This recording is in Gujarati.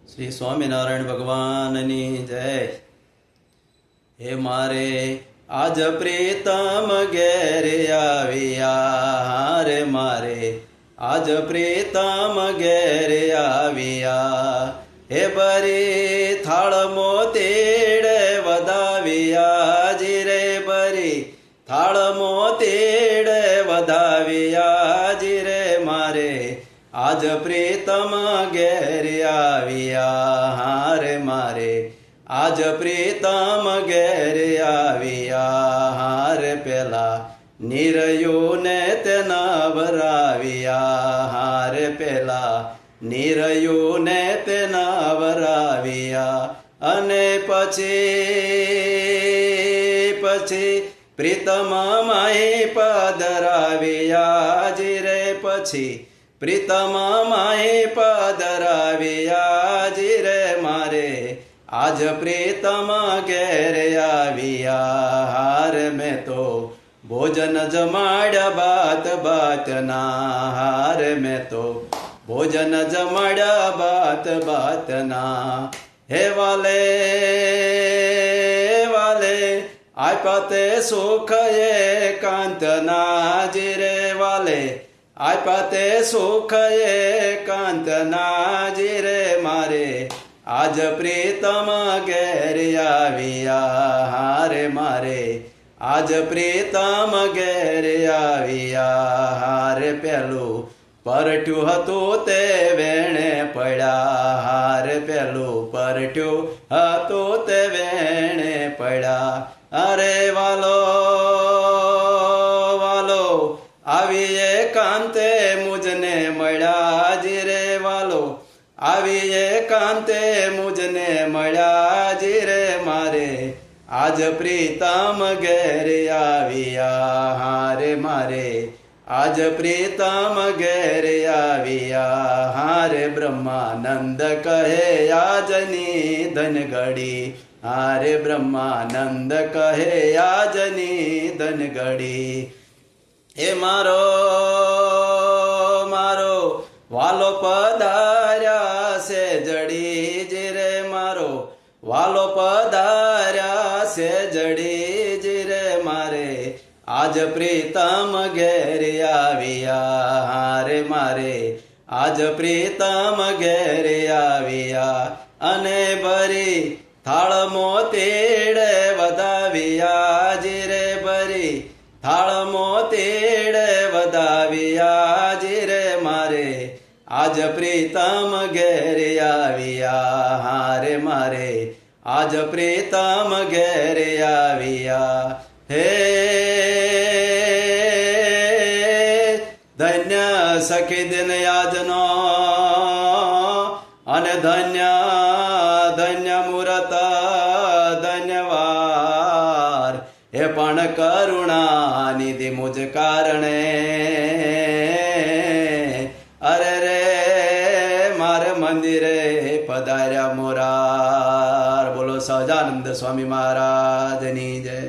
શ્રી સ્વામિનારાયણ ભગવાનની જય. હે મારે આજ પ્રીતમ ઘેર આવ્યા રે, મારે આજ પ્રીતમ ઘેર આવ્યા. હે બરી થાળ મોતીડે વધાવ્યા જી રે, બરી થાળ મોતીડે વધાવ્યા જી રે, મારે આજ પ્રીતમ ઘેર આવ્યા રે, મારે આજ પ્રીતમ ઘેર આવ્યા રે. પેલા નિરયુને તે નવરાવ્યા રે, પેલા નિરયુને તે નવરાવ્યા. અને પછી પ્રીતમ માહી પધરાવ્યા જી રે, પછી પ્રીતમ માહી પધરાવ્યા જી રે, મારે આજ પ્રીતમ ઘેર આવ્યા રે. મેં તો ભોજન જમાડ્યા બાત બાતના રે, મેં તો ભોજન જમાડ્યા બાત બાતના. હે વાલે વાલે આપ્યા તે સુખ એકાંતના જી રે, વાલે આપ્યા તે સુખ એકાંતના જી રે, મારે આજ પ્રીતમ ઘેર આવ્યા રે, મારે આજ પ્રીતમ ઘેર આવ્યા રે. પેલું પરઠ્યું હતું તે વેણે પડ્યા રે, પેલું પરઠ્યું હતું તે વેણે પડ્યા. અરે વાલો વાલો આવી એકાંતે મુજને મળ્યા જી રે, વાલો આવી એકાંતે મુજને મળ્યા જી રે, મારે આજ પ્રીતમ ઘેર આવ્યા રે, મારે આજ પ્રીતમ ઘેર આવ્યા રે. બ્રહ્માનંદ કહે આજની ધન ઘડી રે, બ્રહ્માનંદ કહે આજની ધન ઘડી. એ મારો મારો વાલો પધાર્યા છે જડી જી રે, મારો વાલો પધાર્યા છે જડી જી રે, મારે આજ પ્રીતમ ઘેર આવ્યા રે, મારે આજ પ્રીતમ ઘેર આવ્યા. અને ભરી થાળ મોતીડે વધાવ્યા જી રે, ભરી થાળ મોતીડે વધાવ્યા જી રે, મારે આજ પ્રીતમ ઘેર આવ્યા રે, મારે આજ પ્રીતમ ઘેર આવ્યા. હે ધન્ય સખી દિન યાજનો અને ધન્ય ધન્ય મુરત ધન્યવાર. હે પણ કરુણા નિધિ મુજ કારણે અરે રે મારે મંદિરે પધાર્યા મોરાર. બોલો સહજાનંદ સ્વામી મહારાજની જય.